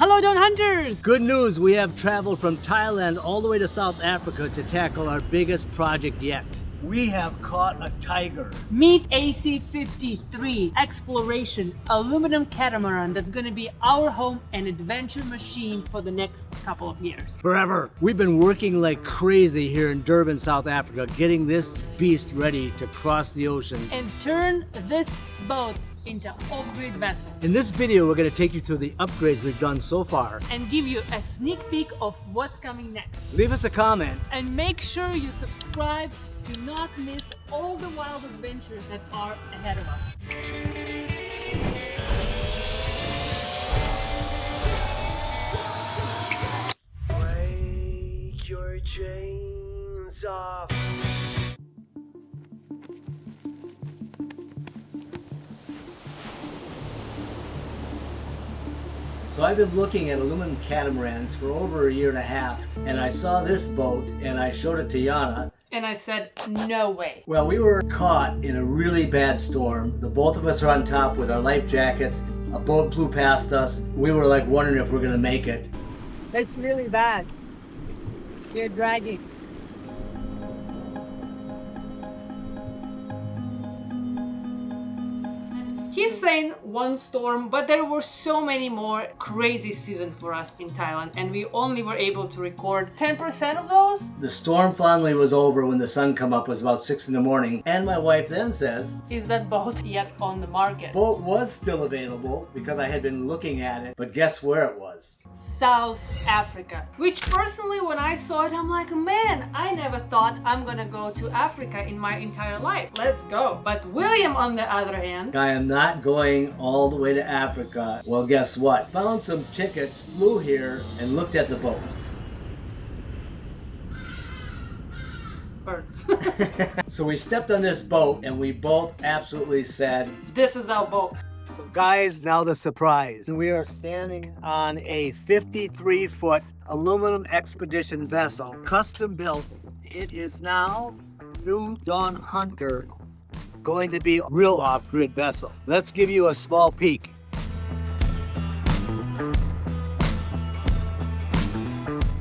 Hello, Dawn Hunters! Good news, we have traveled from Thailand all the way to South Africa to tackle our biggest project yet. We have caught a tiger. Meet AC-53 Exploration Aluminum Catamaran that's gonna be our home and adventure machine for the next couple of years. Forever. We've been working like crazy here in Durban, South Africa, getting this beast ready to cross the ocean And turn this boat into off-grid vessel. In this video, we're going to take you through the upgrades we've done so far And give you a sneak peek of what's coming next. Leave us a comment. And make sure you subscribe to not miss all the wild adventures that are ahead of us. Break your chains off. So I've been looking at aluminum catamarans for over a year and a half, and I saw this boat and I showed it to Yana. And I said, no way. Well, we were caught in a really bad storm. The both of us are on top with our life jackets. A boat blew past us. We were like wondering if we're gonna make it. It's really bad. You're dragging. He's saying one storm, but there were so many more crazy seasons for us in Thailand, and we only were able to record 10% of those. The storm finally was over when the sun come up. It was about 6 in the morning. And my wife then says, Is that boat yet on the market? boat was still available because I had been looking at it, but guess where it was? South Africa. Which personally, when I saw it, I'm like, man, I never thought I'm gonna go to Africa in my entire life. Let's go. But William, on the other hand, I am not going all the way to Africa. Well, guess what? Found some tickets, flew here, and looked at the boat. birds. So we stepped on this boat and we both absolutely said, This is our boat. So guys, now the surprise. We are standing on a 53-foot aluminum expedition vessel, custom built. It is now new Dawn Hunter, going to be a real off-grid vessel. Let's give you a small peek.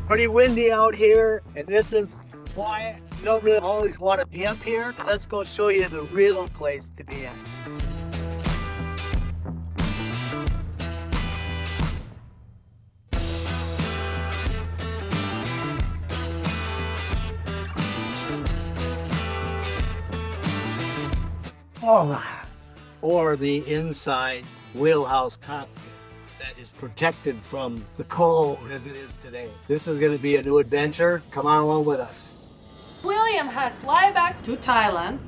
Pretty windy out here, and this is why you don't really always want to be up here. Let's go show you the real place to be in. Or the inside wheelhouse cockpit that is protected from the cold as it is today. This is going to be a new adventure. Come on along with us. William had to fly back to Thailand,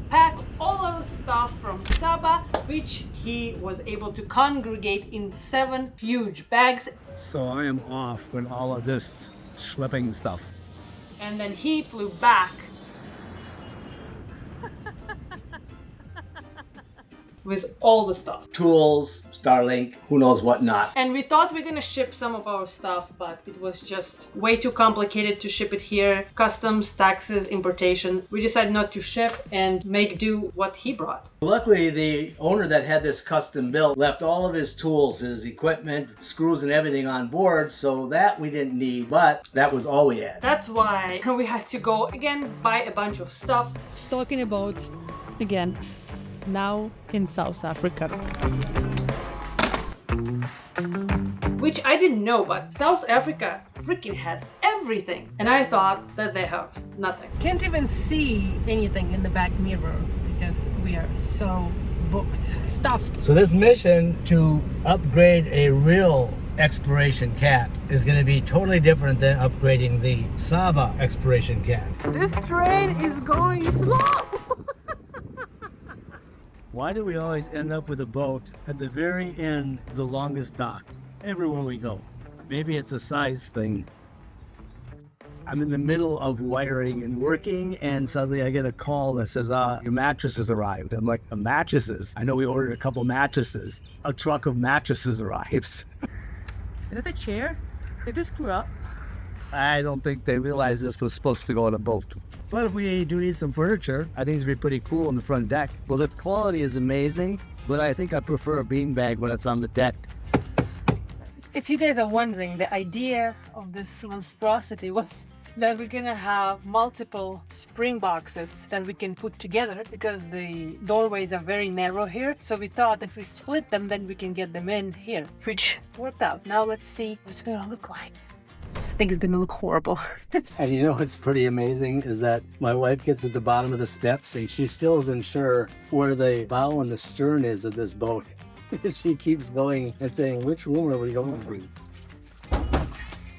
pack all our stuff from Sabah, which he was able to congregate in 7 huge bags. So I am off with all of this schlepping stuff. And then he flew back with all the stuff. Tools, Starlink, who knows what not. And we thought we are gonna ship some of our stuff, but it was just way too complicated to ship it here. Customs, taxes, importation. We decided not to ship and make do what he brought. Luckily, the owner that had this custom built left all of his tools, his equipment, screws and everything on board, so that we didn't need, but that was all we had. That's why we had to go again, buy a bunch of stuff. Stuck in a boat again. Now in South Africa. Which I didn't know, but South Africa freaking has everything. And I thought that they have nothing. Can't even see anything in the back mirror because we are so booked, stuffed. So this mission to upgrade a real exploration cat is going to be totally different than upgrading the Saba exploration cat. This train is going slow! Why do we always end up with a boat at the very end of the longest dock everywhere we go? Maybe it's a size thing. I'm in the middle of wiring and working, and suddenly I get a call that says, your mattress has arrived. I'm like, mattresses? I know we ordered a couple mattresses. A truck of mattresses arrives. Is it a chair? Did this screw up? I don't think they realized this was supposed to go on a boat. But if we do need some furniture, I think it's gonna be pretty cool on the front deck. Well, the quality is amazing, but I think I prefer a beanbag when it's on the deck. If you guys are wondering, the idea of this monstrosity was that we're gonna have multiple spring boxes that we can put together because the doorways are very narrow here. So we thought if we split them, then we can get them in here, which worked out. Now let's see what it's gonna look like. I think it's gonna look horrible. And you know what's pretty amazing is that my wife gets at the bottom of the steps and she still isn't sure where the bow and the stern is of this boat. She keeps going and saying, which room are we going to?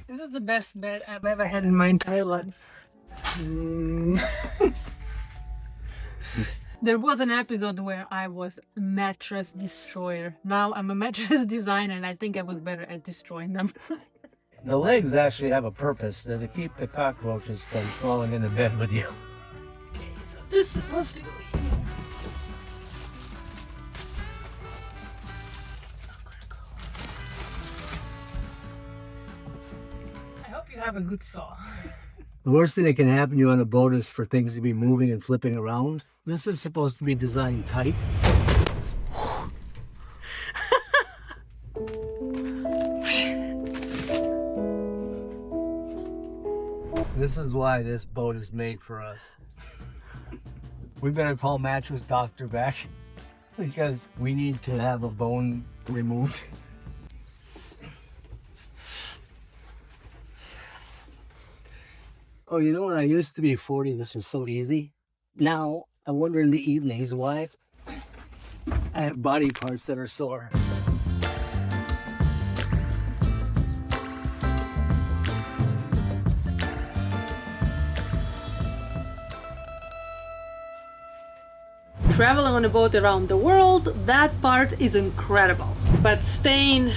This is the best bed I've ever had in my entire life. There was an episode where I was a mattress destroyer. Now I'm a mattress designer and I think I was better at destroying them. The legs actually have a purpose. They're to keep the cockroaches from falling into bed with you. Okay, so this is supposed to go here. It's not gonna go. I hope you have a good saw. The worst thing that can happen to you on a boat is for things to be moving and flipping around. This is supposed to be designed tight. This is why this boat is made for us. We better call Mattress Doctor back because we need to have a bone removed. Oh, you know when I used to be 40, this was so easy. Now, I wonder in the evenings why I have body parts that are sore. Traveling on a boat around the world, that part is incredible. But staying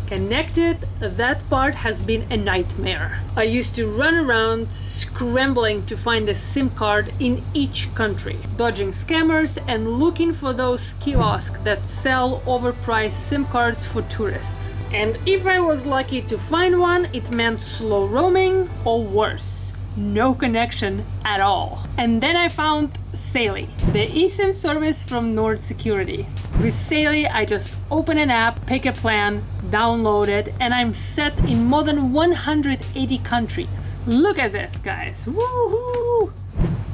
connected, that part has been a nightmare. I used to run around scrambling to find a SIM card in each country, dodging scammers and looking for those kiosks that sell overpriced SIM cards for tourists. And if I was lucky to find one, it meant slow roaming or worse, no connection at all. And then I found Saily, the eSIM service from Nord Security. With Saily, I just open an app, pick a plan, download it, and I'm set in more than 180 countries. Look at this, guys. Woohoo!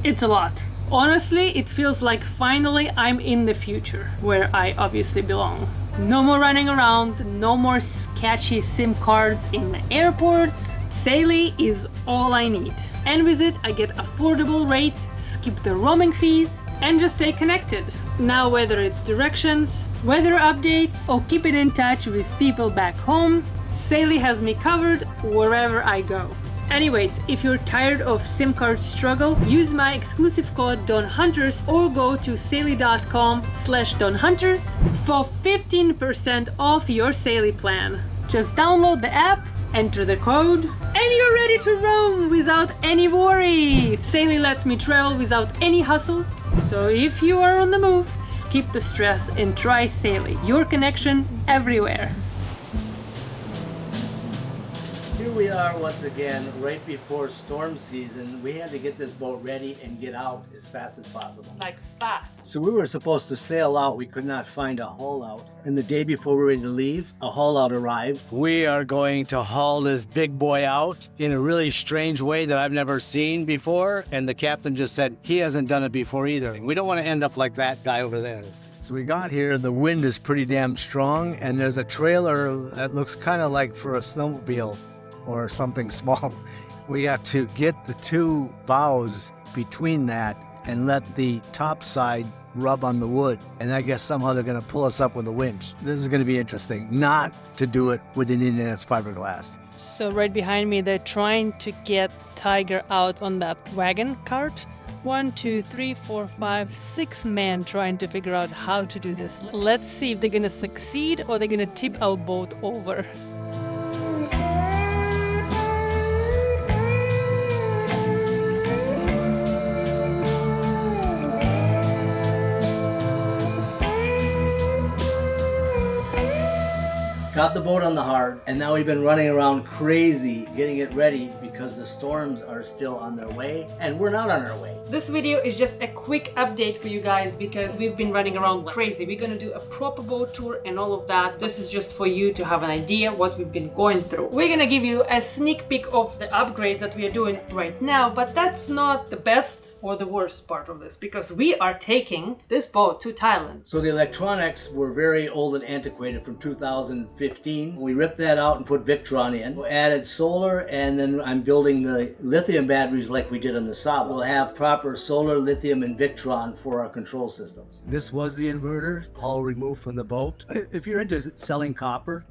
It's a lot. Honestly, it feels like finally I'm in the future, where I obviously belong. No more running around, no more sketchy SIM cards in the airports. Saily is all I need. And with it, I get affordable rates, skip the roaming fees, and just stay connected. Now, whether it's directions, weather updates, or keeping in touch with people back home, Saily has me covered wherever I go. Anyways, if you're tired of SIM card struggle, use my exclusive code DONHunters or go to saily.com/DonHunters for 15% off your Saily plan. Just download the app, enter the code, and you're ready to roam without any worry. Saily lets me travel without any hustle. So if you are on the move, skip the stress and try Saily. Your connection everywhere. Here we are once again, right before storm season. We had to get this boat ready and get out as fast as possible. Like fast. So we were supposed to sail out. We could not find a haul out. And the day before we were ready to leave, a haul out arrived. We are going to haul this big boy out in a really strange way that I've never seen before. And the captain just said he hasn't done it before either. We don't want to end up like that guy over there. So we got here, the wind is pretty damn strong, and there's a trailer that looks kind of like for a snowmobile or something small. We got to get the two bows between that and let the top side rub on the wood. And I guess somehow they're going to pull us up with a winch. This is going to be interesting. Not to do it with an Indiana's fiberglass. So right behind me, they're trying to get Tiger out on that wagon cart. 1, 2, 3, 4, 5, 6 men trying to figure out how to do this. Let's see if they're going to succeed or they're going to tip our boat over. got the boat on the hard, and now we've been running around crazy getting it ready because the storms are still on their way, and we're not on our way. This video is just a quick update for you guys because we've been running around crazy. We're gonna do a proper boat tour and all of that. This is just for you to have an idea what we've been going through. We're gonna give you a sneak peek of the upgrades that we are doing right now, but that's not the best or the worst part of this because we are taking this boat to Thailand. So the electronics were very old and antiquated from 2015. We ripped that out and put Victron in. We added solar, and then I'm building the lithium batteries like we did on the Saba. We'll have proper solar, lithium, and Victron for our control systems. This was the inverter, all removed from the boat. If you're into selling copper,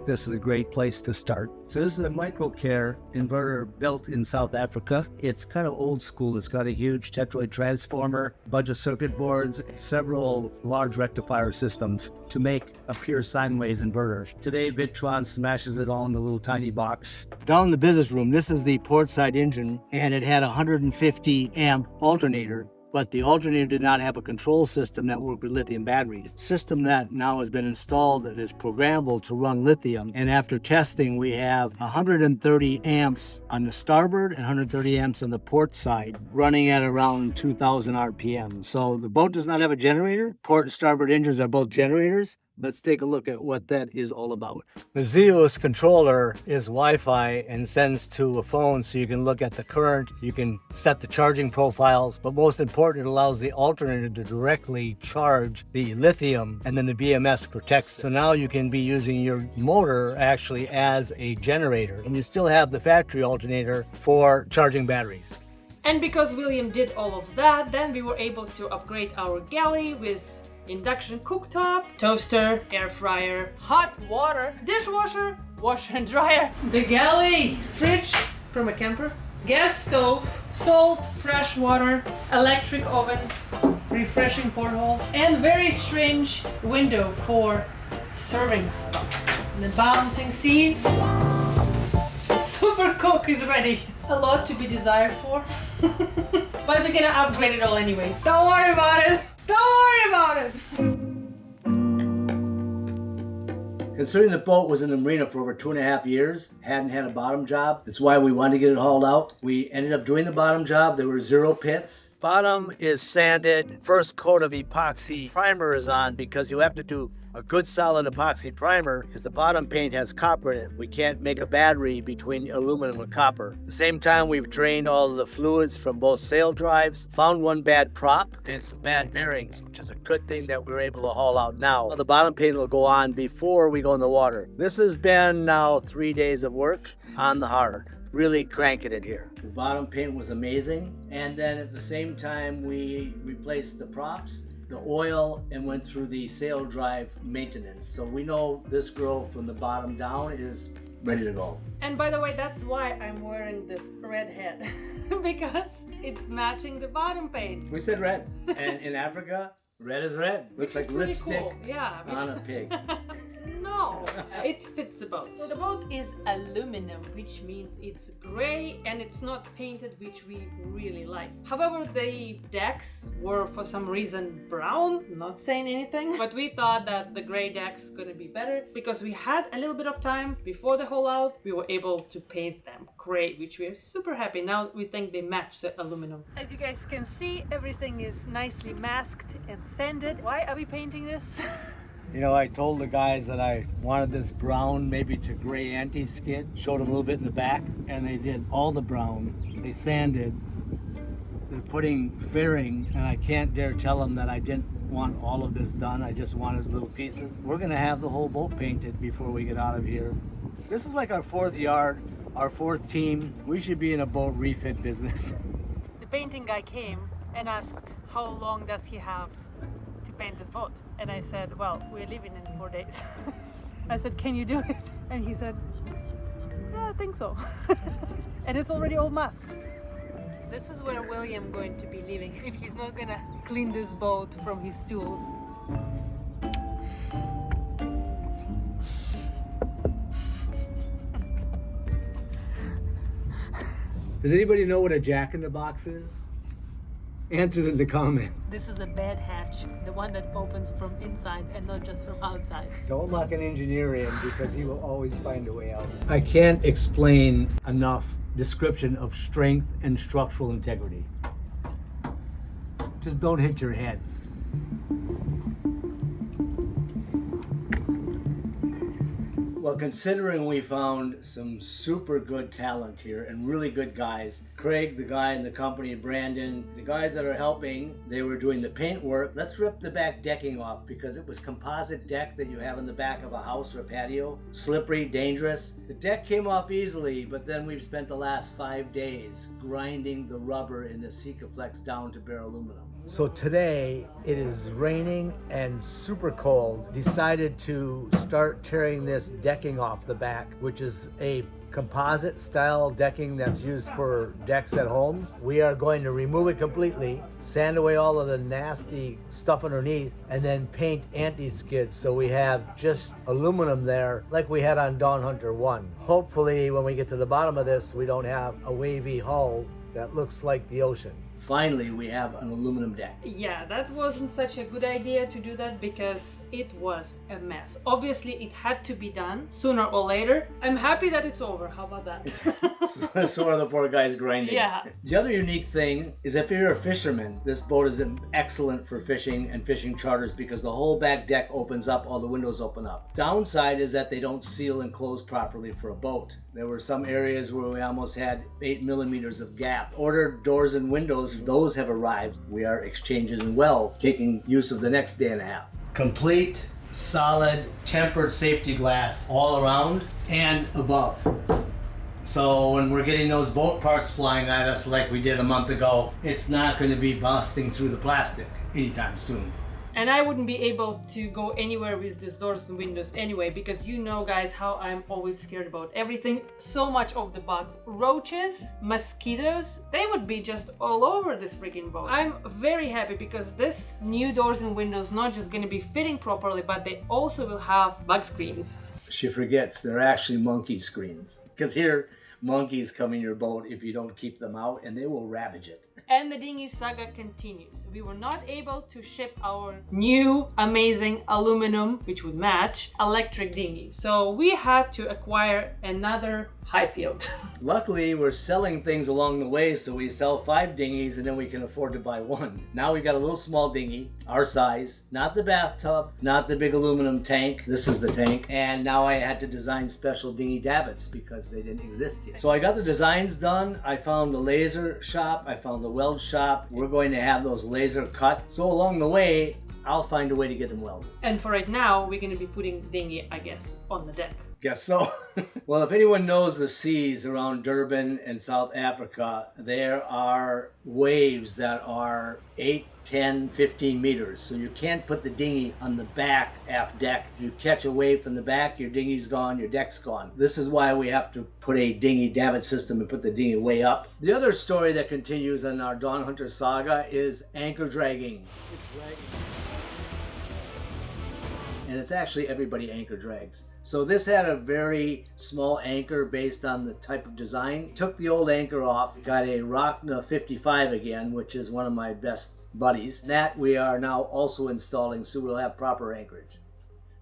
this is a great place to start. So this is a microcare inverter built in South Africa. It's kind of old school. It's got a huge tetroid transformer, a bunch of circuit boards, several large rectifier systems to make a pure sine waves inverter. Today, Victron smashes it all in a little tiny box. Down in the business room, this is the port side engine, and it had a 150 amp alternator. But the alternator did not have a control system that worked with lithium batteries. System that now has been installed that is programmable to run lithium. And after testing, we have 130 amps on the starboard and 130 amps on the port side, running at around 2,000 RPM. So the boat does not have a generator. Port and starboard engines are both generators. Let's take a look at what that is all about. The Zeus controller is Wi-Fi and sends to a phone so you can look at the current, you can set the charging profiles, but most important, it allows the alternator to directly charge the lithium, and then the BMS protects it. So now you can be using your motor actually as a generator, and you still have the factory alternator for charging batteries. And because William did all of that, then we were able to upgrade our galley with induction cooktop, toaster, air fryer, hot water, dishwasher, washer and dryer, the galley, fridge from a camper, gas stove, salt, fresh water, electric oven, refreshing porthole, and very strange window for serving stuff. And the balancing seats. Super cook is ready. A lot to be desired for. But we're gonna upgrade it all anyways. Don't worry about it. Don't worry about it! Considering the boat was in the marina for over 2.5 years, hadn't had a bottom job, that's why we wanted to get it hauled out. We ended up doing the bottom job. There were 0 pits. Bottom is sanded. First coat of epoxy primer is on because you have to do a good solid epoxy primer because the bottom paint has copper in it. We can't make a battery between aluminum and copper. At the same time, we've drained all of the fluids from both sail drives, found one bad prop and some bad bearings, which is a good thing that we're able to haul out now. The bottom paint will go on before we go in the water. This has been now 3 days of work on the hard. Really cranking it here. The bottom paint was amazing. And then at the same time, we replaced the props, the oil, and went through the sail drive maintenance. So we know this girl from the bottom down is ready to go. And by the way, that's why I'm wearing this red hat because it's matching the bottom paint. We said red, and in Africa, red is red. Looks like lipstick cool. Yeah, on a pig. No, it fits the boat. So the boat is aluminum, which means it's gray and it's not painted, which we really like. However, the decks were for some reason brown, not saying anything, but we thought that the gray decks gonna be better because we had a little bit of time before the haul out. We were able to paint them gray, which we're super happy. Now we think they match the aluminum. As you guys can see, everything is nicely masked and sanded. Why are we painting this? You know, I told the guys that I wanted this brown, maybe to gray anti-skid. Showed them a little bit in the back, and they did all the brown. They sanded. They're putting fairing, and I can't dare tell them that I didn't want all of this done. I just wanted little pieces. We're gonna have the whole boat painted before we get out of here. This is like our 4th yard, our 4th team. We should be in a boat refit business. The painting guy came and asked, how long does he have to paint this boat? And I said, well, we're leaving in 4 days. I said, can you do it? And he said, yeah, I think so. And it's already all masked. This is where William going to be living if he's not gonna clean this boat from his tools. Does anybody know what a jack-in-the-box is? Answers in the comments. This is a bad hatch, the one that opens from inside and not just from outside. Don't lock an engineer in because he will always find a way out. I can't explain enough description of strength and structural integrity. Just don't hit your head. Well, considering we found some super good talent here and really good guys, Craig, the guy in the company, Brandon, the guys that are helping, they were doing the paint work. Let's rip the back decking off because it was composite deck that you have in the back of a house or patio. Slippery, dangerous. The deck came off easily, but then we've spent the last 5 days grinding the rubber in the Sikaflex down to bare aluminum. So today it is raining and super cold. Decided to start tearing this decking off the back, which is a composite style decking that's used for decks at homes. We are going to remove it completely, sand away all of the nasty stuff underneath, and then paint anti-skid so we have just aluminum there like we had on Dawn Hunter 1. Hopefully when we get to the bottom of this, we don't have a wavy hull that looks like the ocean. Finally, we have an aluminum deck. Yeah, that wasn't such a good idea to do that because it was a mess. Obviously, it had to be done sooner or later. I'm happy that it's over. How about that? So are the poor guys grinding. Yeah. The other unique thing is if you're a fisherman, this boat is excellent for fishing and fishing charters because the whole back deck opens up, all the windows open up. Downside is that they don't seal and close properly for a boat. There were some areas where we almost had 8 millimeters of gap. Ordered doors and windows, those have arrived. We are exchanging well, taking use of the next day and a half. Complete, solid, tempered safety glass all around and above. So when we're getting those boat parts flying at us like we did a month ago, it's not going to be busting through the plastic anytime soon. And I wouldn't be able to go anywhere with these doors and windows anyway, because you know, guys, how I'm always scared about everything. So much of the bugs. Roaches, mosquitoes, they would be just all over this freaking boat. I'm very happy because this new doors and windows not just going to be fitting properly, but they also will have bug screens. She forgets they're actually monkey screens. Because here, monkeys come in your boat if you don't keep them out and they will ravage it. And the dinghy saga continues. We were not able to ship our new amazing aluminum, which would match, electric dinghy. So we had to acquire another Highfield. Luckily, we're selling things along the way, so we sell 5 dinghies and then we can afford to buy 1. Now we've got a little small dinghy, our size, not the bathtub, not the big aluminum tank. This is the tank. And now I had to design special dinghy davits because they didn't exist yet. So I got the designs done. I found the laser shop. I found the weld shop. We're going to have those laser cut. So along the way, I'll find a way to get them welded. And for right now, we're going to be putting the dinghy, I guess, on the deck. Guess so. Well, if anyone knows the seas around Durban and South Africa, there are waves that are 8, 10, 15 meters. So you can't put the dinghy on the back aft deck. If you catch a wave from the back, your dinghy's gone, your deck's gone. This is why we have to put a dinghy davit system and put the dinghy way up. The other story that continues in our Dawn Hunter saga is anchor dragging. And it's actually everybody anchor drags. So this had a very small anchor based on the type of design. Took the old anchor off, got a Rockna 55 again, which is one of my best buddies. That we are now also installing, so we'll have proper anchorage.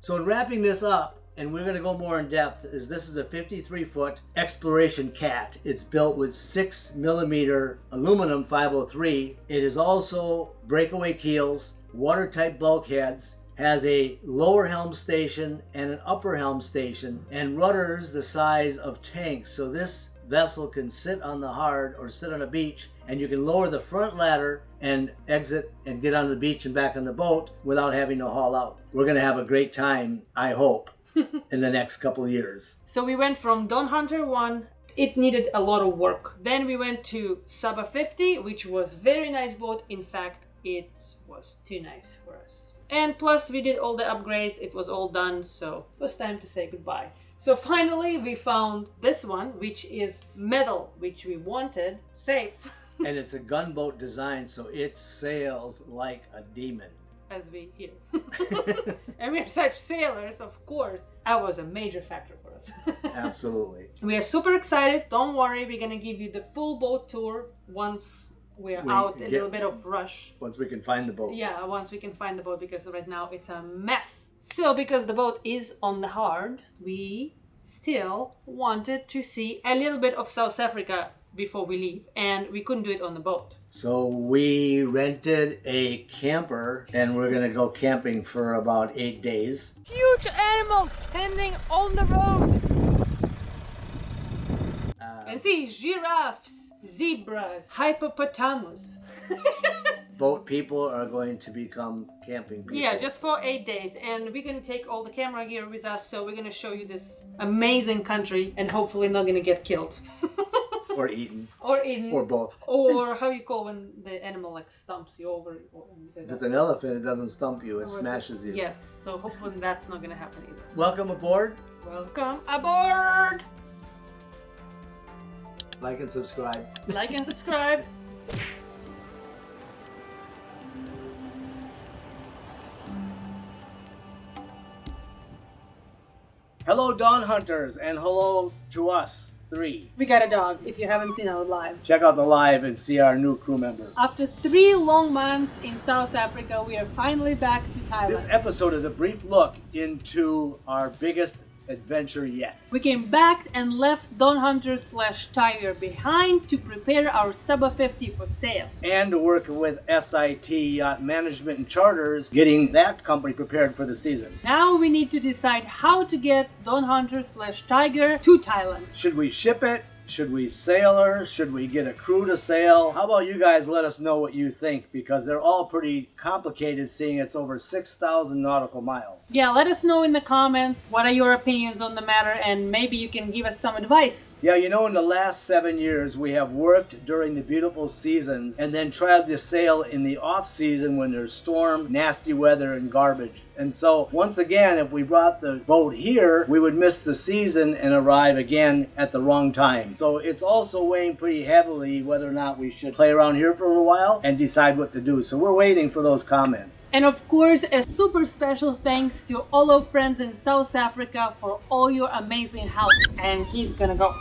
So in wrapping this up, and we're gonna go more in depth, is this is a 53-foot Exploration Cat. It's built with 6 millimeter aluminum 503. It is also breakaway keels, watertight bulkheads, has a lower helm station and an upper helm station, and rudders the size of tanks. So this vessel can sit on the hard or sit on a beach, and you can lower the front ladder and exit and get on the beach and back on the boat without having to haul out. We're going to have a great time, I hope, in the next couple of years. So we went from Dawn Hunter 1. It needed a lot of work. Then we went to Saba 50, which was very nice boat. In fact, it was too nice for us. And plus we did all the upgrades, it was all done, so it was time to say goodbye. So finally we found this one, which is metal, which we wanted, safe. And it's a gunboat design, so it sails like a demon. As we hear. And we're such sailors, of course. That was a major factor for us. Absolutely. We are super excited. Don't worry, we're gonna give you the full boat tour once we're We out a get- little bit of rush. Once we can find the boat. Yeah, once we can find the boat, because right now it's a mess. So because the boat is on the hard, we still wanted to see a little bit of South Africa before we leave, and we couldn't do it on the boat. So we rented a camper and we're gonna go camping for about 8 days. Huge animals standing on the road. And see giraffes, zebras, hippopotamus. Boat people are going to become camping people. Yeah, just for 8 days, and we're gonna take all the camera gear with us, so we're gonna show you this amazing country, and hopefully not gonna get killed. Or eaten. Or in. Or both. Or how you call when the animal like stumps you over. If it's an elephant, it doesn't stump you, it smashes you. Yes, so hopefully that's not gonna happen either. Welcome aboard. Welcome aboard! Like and subscribe. Like and subscribe. Hello, Dawn Hunters, and hello to us, 3. We got a dog, if you haven't seen our live. Check out the live and see our new crew member. After 3 long months in South Africa, we are finally back to Thailand. This episode is a brief look into our biggest adventure yet. We came back and left Dawn Hunter / Tiger behind to prepare our Saba 50 for sale. And to work with SIT Yacht Management and Charters, getting that company prepared for the season. Now we need to decide how to get Dawn Hunter / Tiger to Thailand. Should we ship it? Should we sail her? Should we get a crew to sail? How about you guys let us know what you think, because they're all pretty complicated, seeing it's over 6,000 nautical miles. Yeah, let us know in the comments what are your opinions on the matter, and maybe you can give us some advice. Yeah, you know, in the last 7 years, we have worked during the beautiful seasons and then tried to sail in the off season when there's storm, nasty weather, and garbage. And so, once again, if we brought the boat here, we would miss the season and arrive again at the wrong time. So it's also weighing pretty heavily whether or not we should play around here for a little while and decide what to do. So we're waiting for those comments. And of course, a super special thanks to all our friends in South Africa for all your amazing help. And he's gonna go.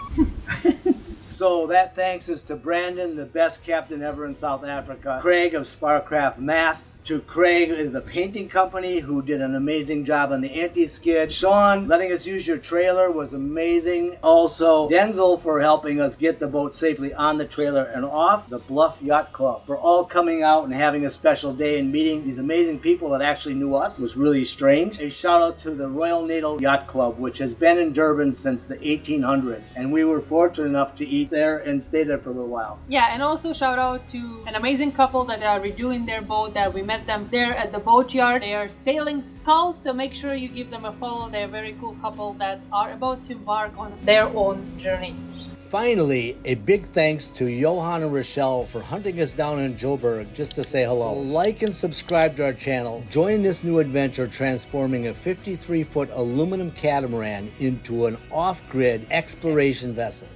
So that thanks is to Brandon, the best captain ever in South Africa. Craig of Sparcraft Masts. To Craig is the painting company who did an amazing job on the anti-skid. Sean, letting us use your trailer was amazing. Also, Denzel for helping us get the boat safely on the trailer and off. The Bluff Yacht Club for all coming out and having a special day and meeting these amazing people that actually knew us. It was really strange. A shout out to the Royal Natal Yacht Club, which has been in Durban since the 1800s. And we were fortunate enough to eat there and stay there for a little while. Yeah, and also shout out to an amazing couple that are redoing their boat, that we met them there at the Boatyard. They are sailing sculls, so make sure you give them a follow. They're a very cool couple that are about to embark on their own journey. Finally, a big thanks to Johan and Rochelle for hunting us down in Joburg just to say hello. So like and subscribe to our channel. Join this new adventure transforming a 53-foot aluminum catamaran into an off-grid exploration vessel.